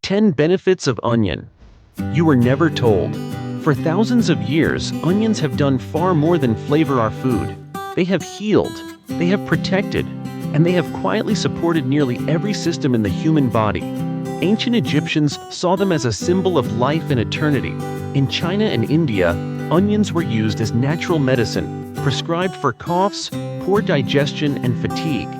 10 benefits of onion. You were never told. For thousands of years, onions have done far more than flavor our food. They have healed, they have protected, and they have quietly supported nearly every system in the human body. Ancient Egyptians saw them as a symbol of life and eternity. In China and India, onions were used as natural medicine, prescribed for coughs, poor digestion, and fatigue.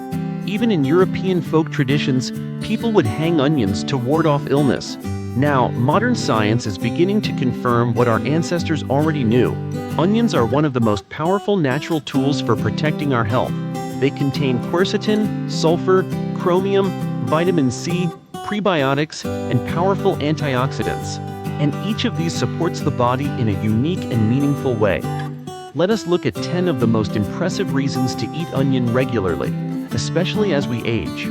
Even in European folk traditions, people would hang onions to ward off illness. Now, modern science is beginning to confirm what our ancestors already knew. Onions are one of the most powerful natural tools for protecting our health. They contain quercetin, sulfur, chromium, vitamin C, prebiotics, and powerful antioxidants. And each of these supports the body in a unique and meaningful way. Let us look at 10 of the most impressive reasons to eat onion regularly, especially as we age.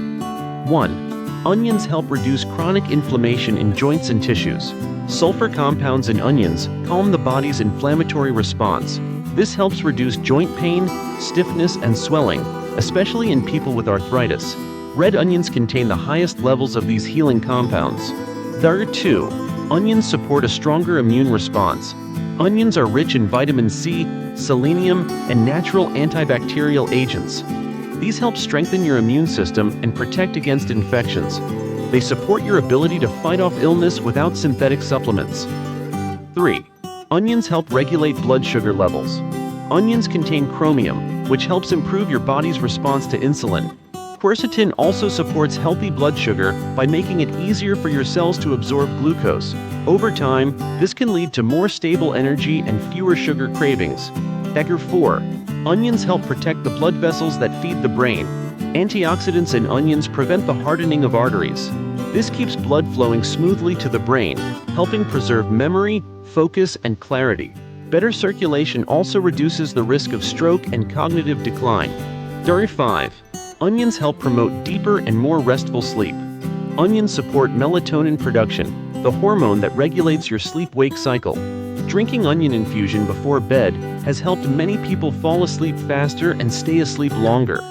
1. Onions help reduce chronic inflammation in joints and tissues. Sulfur compounds in onions calm the body's inflammatory response. This helps reduce joint pain, stiffness, and swelling, especially in people with arthritis. Red onions contain the highest levels of these healing compounds. 2. Onions support a stronger immune response. Onions are rich in vitamin C, selenium, and natural antibacterial agents. These help strengthen your immune system and protect against infections. They support your ability to fight off illness without synthetic supplements. 3. Onions help regulate blood sugar levels. Onions contain chromium, which helps improve your body's response to insulin. Quercetin also supports healthy blood sugar by making it easier for your cells to absorb glucose. Over time, this can lead to more stable energy and fewer sugar cravings. 4. Onions help protect the blood vessels that feed the brain. Antioxidants in onions prevent the hardening of arteries. This keeps blood flowing smoothly to the brain, helping preserve memory, focus, and clarity. Better circulation also reduces the risk of stroke and cognitive decline. 5. Onions help promote deeper and more restful sleep. Onions support melatonin production, the hormone that regulates your sleep-wake cycle. Drinking onion infusion before bed has helped many people fall asleep faster and stay asleep longer.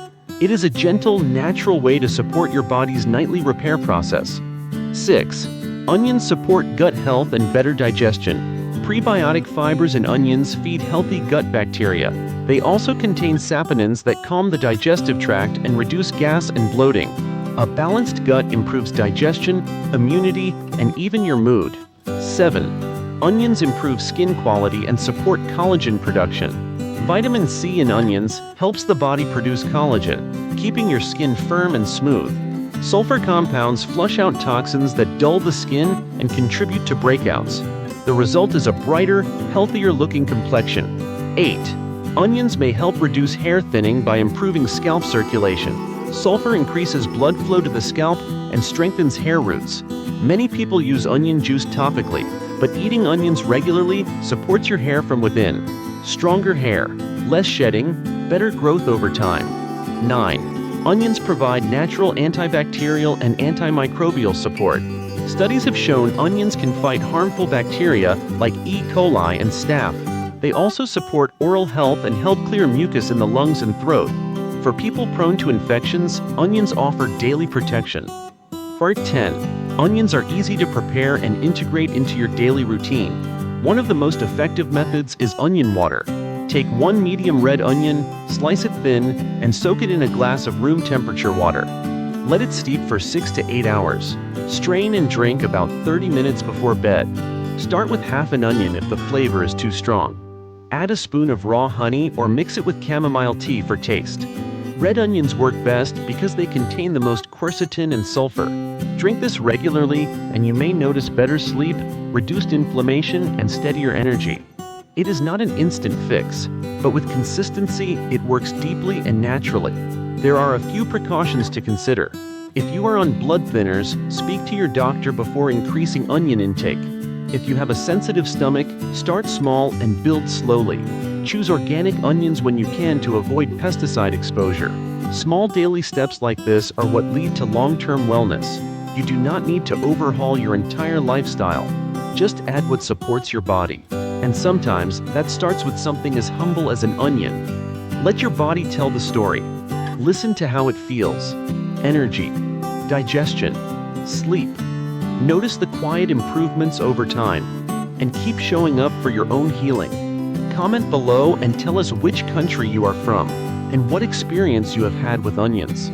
It is a gentle, natural way to support your body's nightly repair process. 6. Onions support gut health and better digestion. Prebiotic fibers in onions feed healthy gut bacteria. They also contain saponins that calm the digestive tract and reduce gas and bloating. A balanced gut improves digestion, immunity, and even your mood. 7. Onions improve skin quality and support collagen production. Vitamin C in onions helps the body produce collagen, keeping your skin firm and smooth. Sulfur compounds flush out toxins that dull the skin and contribute to breakouts. The result is a brighter, healthier-looking complexion. 8. Onions may help reduce hair thinning by improving scalp circulation. Sulfur increases blood flow to the scalp and strengthens hair roots. Many people use onion juice topically, but eating onions regularly supports your hair from within. Stronger hair, less shedding, better growth over time. 9. Onions provide natural antibacterial and antimicrobial support. Studies have shown onions can fight harmful bacteria like E. coli and staph. They also support oral health and help clear mucus in the lungs and throat. For people prone to infections, onions offer daily protection. Part 10. Onions are easy to prepare and integrate into your daily routine. One of the most effective methods is onion water. Take 1 medium red onion, slice it thin, and soak it in a glass of room temperature water. Let it steep for 6 to 8 hours. Strain and drink about 30 minutes before bed. Start with half an onion if the flavor is too strong. Add a spoon of raw honey or mix it with chamomile tea for taste. Red onions work best because they contain the most quercetin and sulfur. Drink this regularly and you may notice better sleep, reduced inflammation, and steadier energy. It is not an instant fix, but with consistency, it works deeply and naturally. There are a few precautions to consider. If you are on blood thinners, speak to your doctor before increasing onion intake. If you have a sensitive stomach, start small and build slowly. Choose organic onions when you can to avoid pesticide exposure. Small daily steps like this are what lead to long-term wellness. You do not need to overhaul your entire lifestyle. Just add what supports your body. And sometimes, that starts with something as humble as an onion. Let your body tell the story. Listen to how it feels. Energy, digestion, sleep, Notice the quiet improvements over time, and keep showing up for your own healing. Comment below and tell us which country you are from, and what experience you have had with onions.